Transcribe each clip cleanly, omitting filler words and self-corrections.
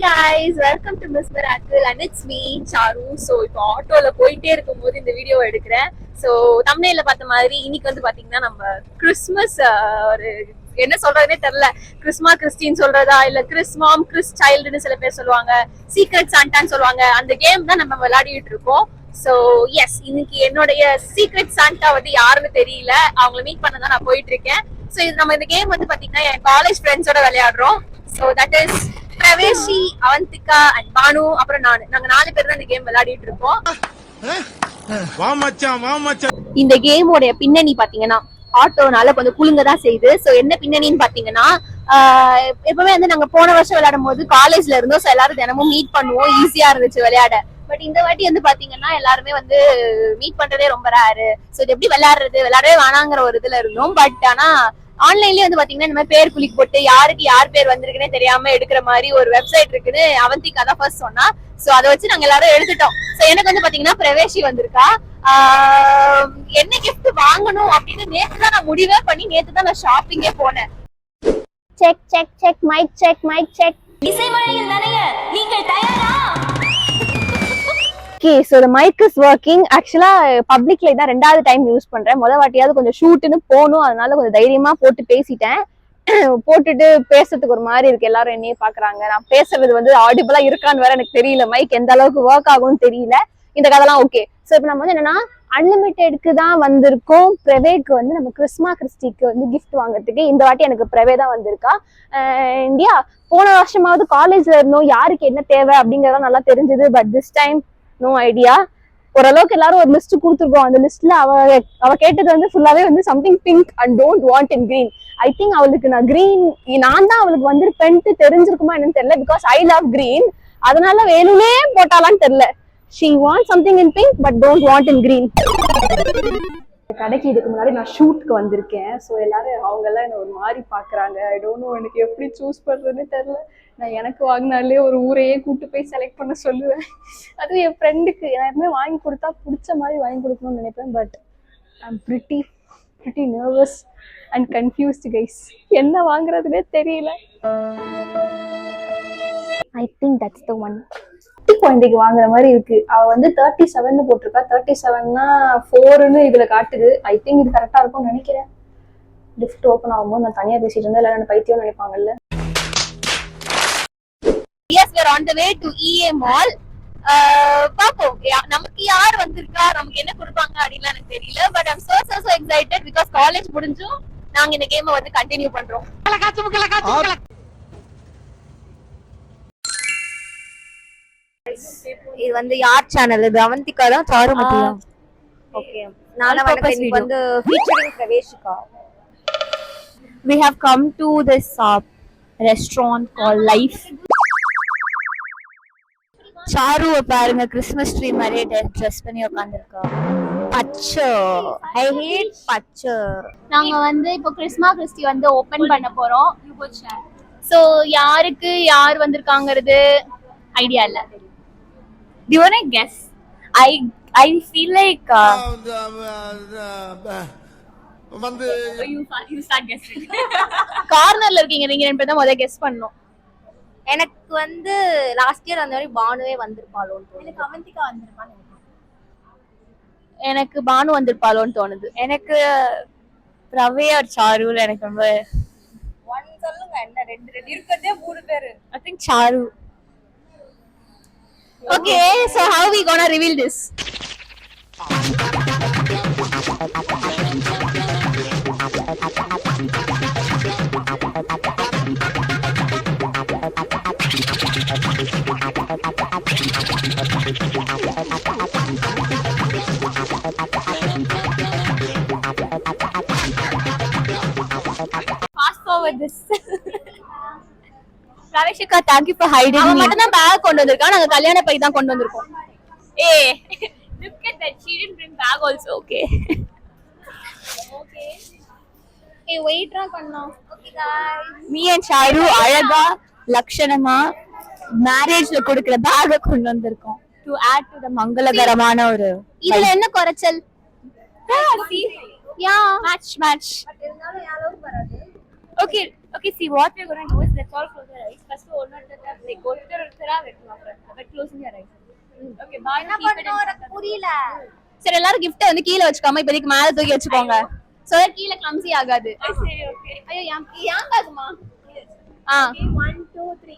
guys, welcome to Miss Miracle and it's me Charu. So இப்போ ஆட்டோல போயிட்டே இருக்கும்போது இந்த வீடியோ எடுக்கிறேன். ஸோ தம்ப்நெயில்ல பார்த்த மாதிரி இன்னைக்கு வந்து பாத்தீங்கன்னா நம்ம கிறிஸ்மஸ் ஒரு என்ன சொல்றதுனே தெரியல. கிறிஸ்டின் சொல்றதா இல்ல கிறிஸ்மாம் கிறிஸ் சைல்டுன்னு சில பேர் சொல்லுவாங்க, சீக்ரெட் சாண்டான்னு சொல்லுவாங்க. அந்த கேம் தான் நம்ம விளையாடிட்டு இருக்கோம். ஸோ எஸ், இன்னைக்கு என்னுடைய சீக்ரெட் சாண்டா வந்து யாருன்னு தெரியல, அவங்களை மீட் பண்ண தான் நான் போயிட்டு இருக்கேன். ஸோ இது நம்ம இந்த கேம் வந்து பாத்தீங்கன்னா என் காலேஜ் ஃப்ரெண்ட்ஸோட விளையாடுறோம். So that is Praveshi, Avantika and Bhanu, அப்புறம் நாங்க 4 பேர் தான் இந்த கேம் விளையாடிட்டு இருக்கோம். இந்த கேமோட பின்னணி பாத்தீங்கன்னா ஆட்டோனால கொஞ்சம் குலுங்கதான் செய்யுது. சோ என்ன பின்னணின்னு பாத்தீங்கன்னா, எப்பவுமே வந்து நாங்க போன வருஷம் விளையாடும் போது காலேஜ்ல இருந்தோம். சோ எல்லாரும் தினமும் மீட் பண்ணுவோம், ஈஸியா இருந்துச்சு விளையாட. பட் இந்த வாட்டி வந்து பாத்தீங்கன்னா எல்லாருமே வந்து மீட் பண்றதே ரொம்ப ரேரு. சோ இது எப்படி விளையாடவே வேணாங்கிற ஒரு இதுல இருந்தோம். பட் ஆனா ஆன்லைன்லயே வந்து பாத்தீங்கன்னா இந்த மாதிரி பேர் குளிக்கு போட்டு யாருக்கு யார் பேர் வந்திருக்குன்னே தெரியாம எடுக்கிற மாதிரி ஒரு வெப்சைட் இருக்குன்னு அவந்திகா தான் ஃபர்ஸ்ட் சொன்னா. சோ அதை வச்சு நாங்க எல்லாரும் எடுத்துட்டோம். சோ எனக்கு வந்து பாத்தீங்கன்னா பிரவேஷி வந்திருக்கா. என்ன கிஃப்ட் வாங்கணும் அப்படின்னு நேத்து தான் நான் முடிவே பண்ணி நேத்து தான் நான் ஷாப்பிங்கே போனேன். Check check check mic check mic check. இசைமழையில் நனைய நீங்கள் தயாரா? Okay, so the mic is working. ஆக்சுவலா பப்ளிக்ல தான் 2வது டைம் யூஸ் பண்றேன். வாட்டியாவது கொஞ்சம் ஷூட்டுன்னு போகணும், அதனால கொஞ்சம் தைரியமா போட்டு பேசிட்டேன். போட்டுட்டு பேசுறதுக்கு ஒரு மாதிரி இருக்கு, எல்லாரும் என்னையே பாக்குறாங்க. நான் பேசுறது வந்து ஆடிபிளா இருக்கான்னு வேற எனக்கு தெரியல, மைக் எந்த அளவுக்கு ஒர்க் ஆகும்னு தெரியல. இந்த கதைலாம் ஓகே. ஸோ இப்போ நம்ம வந்து என்னன்னா அன்லிமிட்டெடுக்கு தான் வந்திருக்கோம். பிரவேக்கு வந்து நம்ம கிறிஸ்டிக்கு வந்து கிஃப்ட் வாங்குறதுக்கு இந்த வாட்டி எனக்கு பிரவே தான் வந்திருக்கா. இந்தியா போன வருஷமாவது காலேஜ்ல இருந்தோம், யாருக்கு என்ன தேவை அப்படிங்கறத நல்லா தெரிஞ்சது. But this time no idea. ஓரளவுக்கு எல்லாரும் ஒரு லிஸ்ட் கொடுத்துருக்கோம். அந்த லிஸ்ட்ல அவ கேட்டது வந்து ஃபுல்லாவே வந்து something pink and don't want in green. I think அவளுக்கு நான் தான் அவளுக்கு வந்திருப்பேன்ட்டு தெரிஞ்சிருக்குமா என்னன்னு தெரியல. பிகாஸ் ஐ லவ் கிரீன், அதனால வேணும்னே போட்டாலான்னு தெரியல. She wants something in pink but don't want in green. கடைக்கு இதுக்கு முன்னாடி நான் ஷூட்க்கு வந்திருக்கேன். ஸோ எல்லாரும் அவங்க எல்லாம் என்ன ஒரு மாதிரி பாக்குறாங்க. ஐ டோன்ட் நோ, எனக்கு எப்படி சூஸ் பண்றதுன்னு தெரியல. நான் எனக்கு வாங்கினாலே ஒரு ஊரையே கூட்டு போய் செலக்ட் பண்ண சொல்லுவேன். அதுவும் என் ஃப்ரெண்டுக்கு எல்லாருமே வாங்கி கொடுத்தா பிடிச்ச மாதிரி வாங்கி கொடுக்கணும்னு நினைப்பேன். But I'm pretty nervous and confused guys. என்ன வாங்குறதுனே தெரியல. I think that's the one. குழந்தைக்கு வாங்குற மாதிரி இருக்கு. அவ வந்து 37 போட்டிருக்கா. 37னா 4ன்னு இதுல காட்டுது. ஐ திங்க் இது கரெக்டா இருக்கும்னு நினைக்கிறேன். லிஃப்ட் ஓபன் ஆகும்போது நான் தனியா பேசிட்டு இருந்தேன், எல்லாரும் பைத்தியம் நினைப்பாங்கல்ல. Yes, we are on the way to EA Mall. பாப்போம் நமக்கு யார் வந்திருக்கா, நமக்கு என்ன கொடுப்பாங்க அப்படின்னு எனக்கு தெரியல. But I'm so excited because college முடிஞ்சும் நாங்க இந்த கேமை வந்து கண்டினியூ பண்றோம். இது வந்து யார் சேனல்? இது அவந்திகா தான், சாரு மதியா. ஓகே, நான் வந்து featuring Praveshika. We have come to this restaurant called Life. Charu பாருங்க, கிறிஸ்மஸ் ட்ரீ மாதிரி ட்ரெஸ் பண்ணி உட்கார்ந்திருக்கா. பச்சை, ஐ ஹேட் பச்சை. நாங்க வந்து இப்போ கிறிஸ்டி வந்து ஓபன் பண்ண போறோம். சோ யாருக்கு யார் வந்திருக்காங்கிறது ஐடியா இல்ல. Do you want to guess? I feel like you start guessing. கார்னர்ல இருக்கீங்க நீங்க, ரெண்டு பேரும் தான் முதல்ல கெஸ் பண்ணனும். எனக்கு வந்து லாஸ்ட் இயர் அந்த மாதிரி பானுவே வந்திருப்பாளோன்னு தோணுது. எனக்கு அவந்திகா வந்திருப்பான்னு நினைக்கிறேன். எனக்கு பானு வந்திருப்பாளோன்னு தோணுது. எனக்கு பிரவே ஆர் சாருல எனக்கு ரொம்ப ஒன் சொல்லுங்க. என்ன ரெண்டு இருக்கதே 3 பேர். I think Charu. Okay, so how we gonna reveal this? Fast forward this. Praveshika, thank you for hiding me. அவ மட்டும் தான் பேக் கொண்டு வந்திருக்கா, நாங்க கல்யாண பை தான் கொண்டு வந்திருக்கோம். ஏய், look at that, she didn't bring bag also. Okay. ஏய், வெயிட்ரா பண்ணோம். Okay guys, me and Charu அழகா லட்சணமா மேரேஜ்ல கொடுக்கிற பேக் கொண்டு வந்திருக்கோம். To add to the மங்களகரமான ஒரு. இதுல என்ன குறைச்சல்? Yeah, match. பட் இருந்தாலும் யாரோ வராது. Okay, Okay, see what we're gonna do is let's all close our eyes. First one at a time, like go to but closing your eyes. Okay, bye. என்ன பண்ணோம் எனக்கு புரியல. சரி எல்லாரும் gift வந்து கீழ வச்சுக்காம இப்போதைக்கு மேல தூக்கி வச்சுக்கோங்க. சோ கீழ clumsy ஆகாது. சரி, okay. ஐயோ ஏன் பாக்குமா? ஆ 1 2 3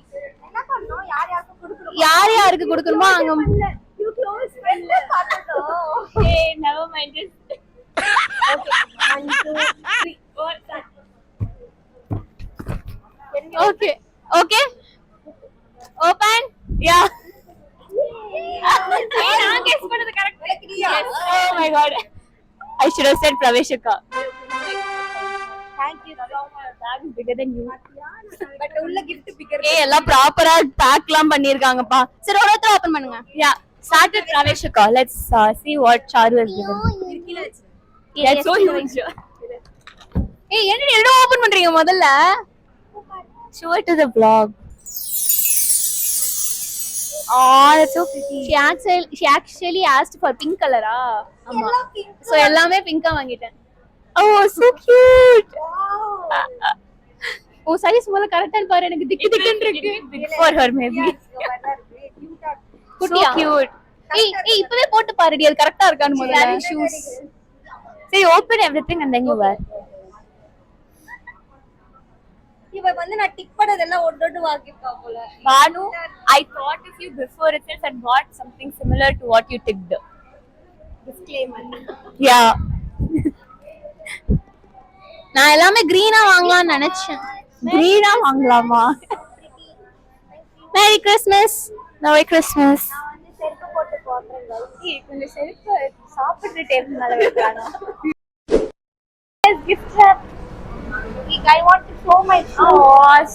என்ன பண்ணோம்? யார் யாருக்கு கொடுக்கணும்? யாருக்கு கொடுக்கணுமோ அங்க You close பண்ணல பார்த்தோம். Hey, never mind it. Okay 1 2 3 4 start. Okay. Okay. Open. Yeah. Hey, நான் guess பண்ணது correct. Yes. Oh my god. I should have said Praveshika. Thank you so much. Bag is bigger than you. But உள்ள gift bigger. ஏய் எல்லாம் ப்ராப்பரா பேக்லாம் பண்ணிருக்காங்கப்பா. சரி ஒருத்தர் open பண்ணுங்க. Yeah, start with Praveshika. Let's see what Charu has given. இருக்கீல வச்சு. That's so huge. ஏய் என்னடி எல்லாம் ஓபன் பண்றீங்க முதல்ல? Show it to the vlog. Oh, that's so pretty. She actually asked for pink color ஆ? ஆமா. சோ எல்லாமே பிங்கா வாங்கிட்டேன். Oh, so cute. ஓ size முதல்ல கரெக்ட்டா பாரு எனக்கு திக்குன்னு இருக்கு. Big for her maybe. குட்டியா? So cute. ஏய் இப்பவே போட்டு பாருடி அது கரெக்ட்டா இருக்கான்னு முதல்ல. Shoes. See, open everything and then you wear. இவ வந்து நான் டிக் பண்ணதெல்லாம் ஒட்டோட்டு வாங்கிப்பா போல. Banu, I thought of you before itself and bought something similar to what you ticked. Disclaimer. Yeah. நான் எல்லாமே green-ஆ வாங்கலாம்னு நினைச்சேன். Green-ஆ வாங்கலாமா? Merry Christmas. Merry Christmas. நான் வந்து செருப்பு போட்டு போறேன் guys. ஏய் கொஞ்சம் செருப்பு சாப்பிடுற டேபிள் மேல வைக்கறானா? Gift wrap. I want to show my shoes. Oh,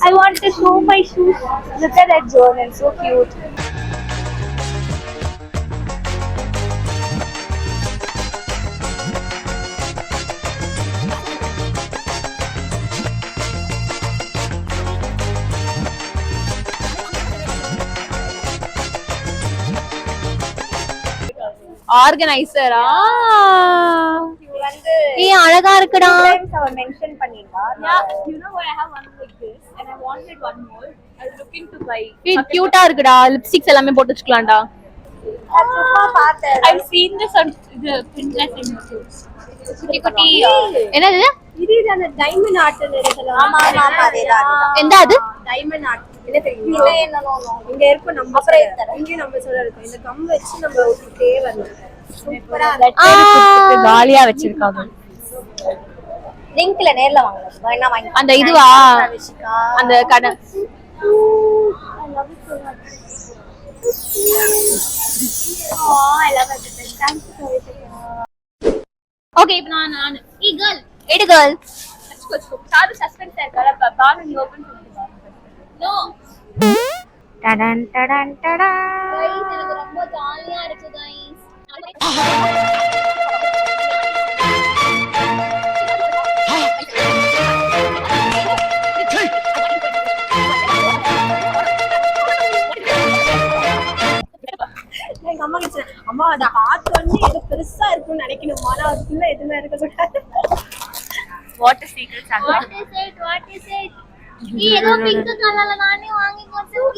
I want to show my shoes. Look at that journal, so cute. ஆர்கனைசரா? இது வந்து ஏய் அழகா இருக்குடா. times அவ மென்ஷன் பண்ணிருந்தா. Yeah, you know what? I have one like this, and I wanted one more. I was looking to buy. ஏய் கியூட்டா இருக்குடா. லிப்ஸ்டிக்ஸ் எல்லாமே போட்டு வச்சுக்கலாம்டா. நான் சும்மா பார்த்தேன். I've seen this on the Pinterest and YouTube. குட்டி குட்டி. என்னது? இது அந்த டைமண்ட் ஆர்ட் இருக்குல்ல. ஆமா ஆமா அதேதான். எந்த அது? Diamond art. என்ன தெரியுமா? இல்ல என்னனோ இங்க இருக்கும் நம்ம அப்புறம் இங்க நம்ம சொல்ல இருக்கும். இந்த கம் வச்சு நம்ம ஒட்டிட்டே வரணும். சூப்பரா லெட்டர் காலியா வச்சிருக்காங்க. லிங்க்ல நேர்ல வாங்கலாம். வேணா வாங்கி. அந்த இதுவா? அந்த கடை. I love it so much. Oh, I love it. Thank you so much. Okay இப்போ நான் ஏய் கேர்ள் எடு girl. வச்சுக்கோ. சாரு சஸ்பென்ஸ் இருக்கல. பானு நீ ஓபன் பண்ணிட்டு வா. நோ டடன் டடன் டடா. गाइस எனக்கு ரொம்ப ஜாலியா இருக்கு गाइस. எங்க அம்மா கிட்ட அம்மா அத ஹார்ட் வந்து ஏதோ பெருசா இருக்கும்னு நினைக்கணுமா ஆனா அதுக்குள்ள எதுவுமே இருக்க கூடாது. What a secret Santa. What is it? ஏதோ பிங்க் கலர்ல நானே வாங்கி கொடுத்தேன்.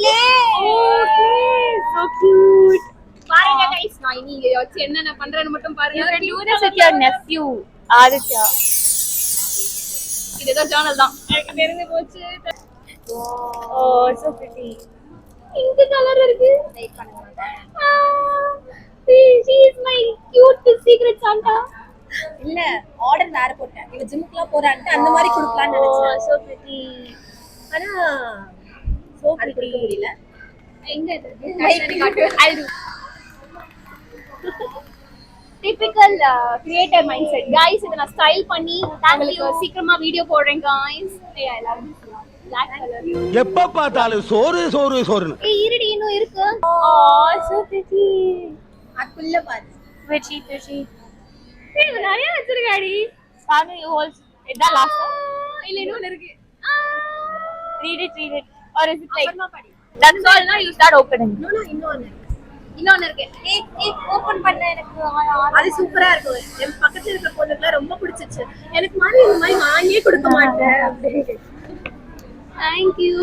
So cute. பாருங்க गाइस நான் இனி வச்சு என்னென்ன பண்றேன்னு மட்டும் You பாருங்க. can do this with your nephew, Aditya. இது ஏதோ ஜர்னல் தான். எனக்கு தெரிஞ்சு போச்சு. Oh, so pretty. Pink colour இருக்கு. வெயிட் பண்ணுங்க. She is my cute secret Santa. இல்ல ஆர்டர் வேற போட்டேன். இவ ஜிம்க்குலாம் போறான்ட்டு அந்த மாதிரி கொடுக்கலாம்னு நினைச்சேன். So pretty. ஆனா So அது கொடுக்க pretty. முடியல. எங்க இருக்கு? I'll do. Typical creator mindset. Guys, இத நான் ஸ்டைல் பண்ணி உங்களுக்கு சீக்கிரமா வீடியோ போடுறேன் guys. Hey, I love this black color. எப்ப பார்த்தாலும் சோறு சோறு சோறுன்னு. ஏய் இருடி இன்னும் இருக்கு. Oh, so pretty. அதுக்குள்ள பாரு. Pretty, pretty. ஏய் இது நிறைய வச்சிருக்காடி. Banu, you also. Is that last one? இல்ல இன்னொன்னு இருக்கு. Read it. Or is it like? அப்புறமா படி. That's all. Now you start opening. இன்னொன்னு இருக்கு. ஏய் ஓபன் பண்ண எனக்கு அது சூப்பரா இருக்கு. என் பக்கத்துல இருக்க பொண்ணுக்கு ரொம்ப பிடிச்சிச்சு. எனக்கு மாதிரி இந்த மாதிரி வாங்கியே கொடுக்க மாட்டேன் அப்படி. Thank you.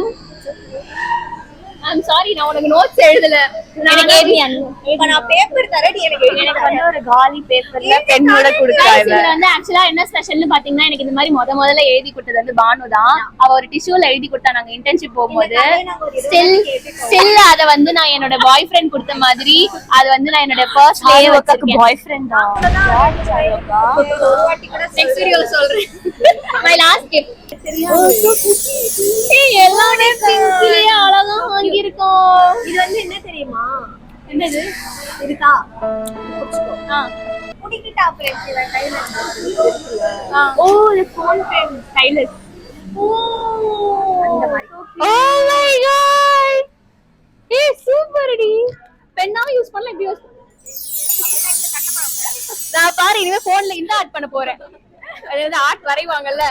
I'm sorry நான் உனக்கு நோட்ஸ் எழுதல. எனக்கு எழுதி இப்ப நான் பேப்பர் தரேன் எனக்கு எனக்கு வந்து ஒரு காலி பேப்பர்ல பெண்ணோட கொடுத்தாங்க. இதுல வந்து ஆக்சுவலா என்ன ஸ்பெஷல்னு பாத்தீங்கன்னா எனக்கு இந்த மாதிரி முதல்ல எழுதி கொடுத்தது வந்து பானு தான். அவ ஒரு டிஷ்யூல எழுதி கொடுத்தா நாங்க இன்டர்ன்ஷிப் போகும்போது. ஸ்டில் அத வந்து நான் என்னோட பாய் ஃப்ரெண்ட் கொடுத்த மாதிரி அது வந்து நான் என்னோட பர்ஸ்லயே வச்சிருக்கேன். பாய் ஃப்ரெண்ட் தான். நெக்ஸ்ட் வீடியோல சொல்றேன். My last gift. ஏய் எல்லாமே பிங்க்லயே அழகா வாங்கி இருக்கோம். இது வந்து என்ன தெரியுமா? என்னது? இருக்கா? முடிக்கிட்ட அப்புறம் கையில ஓ the phone pen stylus. ஓ அந்த மாதிரி. Oh my god. ஏய் சூப்பர் டி. பென்னா யூஸ் பண்ணல இப்படி யூஸ். நான் பாரு இனிமே போன்ல இந்த ஆர்ட் பண்ண போறேன். அதாவது ஆர்ட் வரைவாங்கல்ல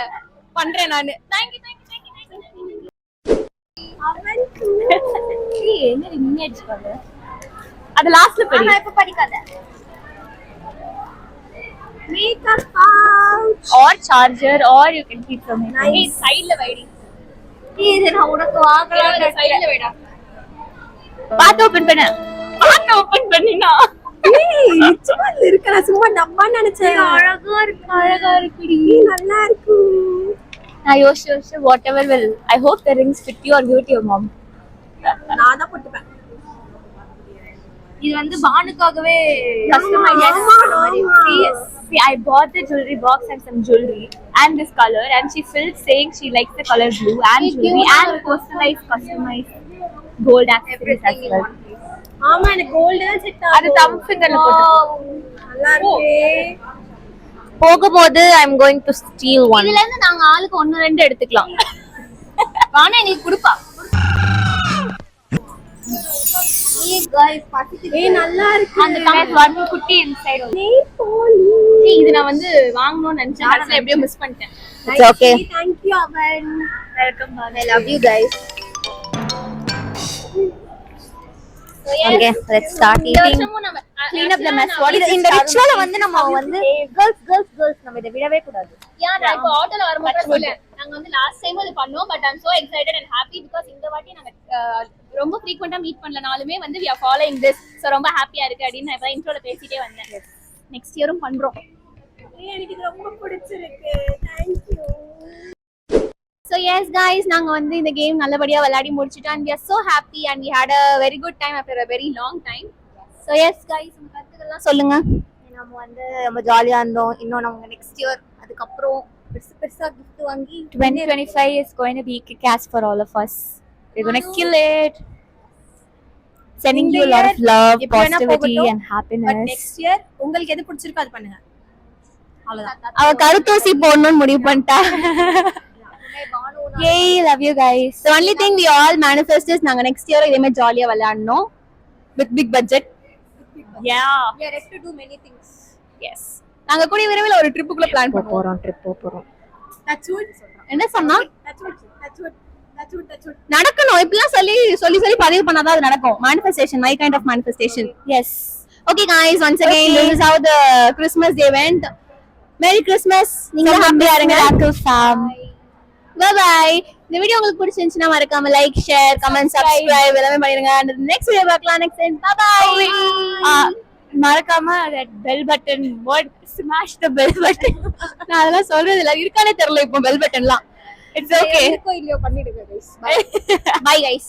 பண்றேன் நானு. Thank you. ஏய் என்ன நீங்க அடிச்சுப்பாங்க. அது லாஸ்ட்ல படி. நான் இப்ப படிக்காத. Makeup pouch or charger or you can keep from it. Hey சைடுல வைடி. இது நான் உனக்கு வாங்கலாம். சைடுல வைடா. பாத்து ஓபன் பண்ணு. பாத்து ஓபன் பண்ணினா. ஏய் நிச்சயமா இருக்கல சும்மா டப்பா நினைச்சேன். அழகா இருக்குடி. நல்லா இருக்கு. நான் யோசிச்சு whatever will I hope the rings fit you or give it to your mom. நான் தான் போட்டுப்பேன். இது வந்து பானுக்காகவே customize பண்ண மாதிரி. See, I bought the jewelry box and some jewelry and this color and she filled saying she likes the color blue and jewelry and personalized customized gold accessories as well. ஆமா எனக்கு gold தான் set ஆகும். அது thumb fingerல போட்டு நல்லா இருக்கு. போகும்போது I am going to steal one. இதுல இருந்து நாங்க ஆளுக்கு 1-2 எடுத்துக்கலாம். வாணா நீ குடுப்பா. ஏய் गाइस பாத்துட்டு ஏய் நல்லா இருக்கு. அந்த பேக் வாட் குட்டி இன்சைட் வந்து. நீ போலி. இது நான் வந்து வாங்கணும்னு நினைச்சேன். கடைசில எப்படியோ மிஸ் பண்ணிட்டேன். It's okay. Thank you அவன். Welcome Bhanu. I love you guys. Okay, let's start eating. Clean up the mess. இந்த ரிச்சுவல வந்து நம்ம வந்து girls நம்ம இத விடவே கூடாது. நான் இப்போ ஆட்டோல வரும்போது சொல்லேன். நாங்க வந்து லாஸ்ட் டைம் அது பண்ணோம் but I'm so excited and happy because இந்த வாட்டி நாங்க ரொம்ப frequent-ஆ மீட் பண்ணலனாலுமே வந்து we are following this. So ரொம்ப ஹாப்பியா இருக்கு அப்படினு நான் இப்ப இன்ட்ரோல பேசிட்டே வந்தேன். நெக்ஸ்ட் இயரும் பண்றோம். எனக்கு இது ரொம்ப பிடிச்சிருக்கு. Thank you. So yes guys, நாங்க வந்து இந்த கேம் நல்லபடியா விளையாடி முடிச்சிட்டோம் and we are so happy and we had a very good time after a very long time. So yes guys, உங்க கருத்துக்கள் சொல்லுங்க. நம்ம வந்து ரொம்ப ஜாலியா இருந்தோம். இன்னும் நம்ம நெக்ஸ்ட் இயர் அதுக்கு அப்புறம் பெருசா gift வாங்கி 2025 is going to be kick-ass for all of us. We're going to kill it. Sending you a lot of love, positivity and happiness. But next year உங்களுக்கு எது பிடிச்சிருக்கோ அது பண்ணுங்க. அவ்வளவுதான். அவ கருத்தூசி போடணும்னு முடிவு பண்ணிட்டா. Yay, love you guys. The only thing we all manifest is நாங்க next year இதே மாதிரி ஜாலியா விளையாடணும் with big budget. Yeah. We are ready to do many things. Yes. நாங்க கூடிய விரைவில் ஒரு ட்ரிப்புக்குள்ள பிளான் பண்ணுவோம். ட்ரிப் போறோம். That's what. என்ன சொன்னா That's what. நடக்கணும். இப்படிலாம் சொல்லி பதிவு பண்ணாதான் அது நடக்கும். Manifestation, my kind of manifestation. Yes. Okay guys, once again this is how the Christmas day went. Merry Christmas. நீங்க ஹாப்பியா இருங்க. Bye bye. இந்த வீடியோ உங்களுக்கு பிடிச்சிருந்துச்சுனா மறக்காம லைக், ஷேர், கமெண்ட், சப்ஸ்கிரைப் எல்லாமே பண்ணிருங்க. And next video பார்க்கலாம். Next time. Bye bye. மறக்காம that bell button, what smash the bell button. நான் அதெல்லாம் சொல்றது இல்ல. இருக்கானே தெரியல இப்போ bell buttonலாம். It's okay. இருக்கோ இல்லையோ பண்ணிடுங்க guys. Bye guys.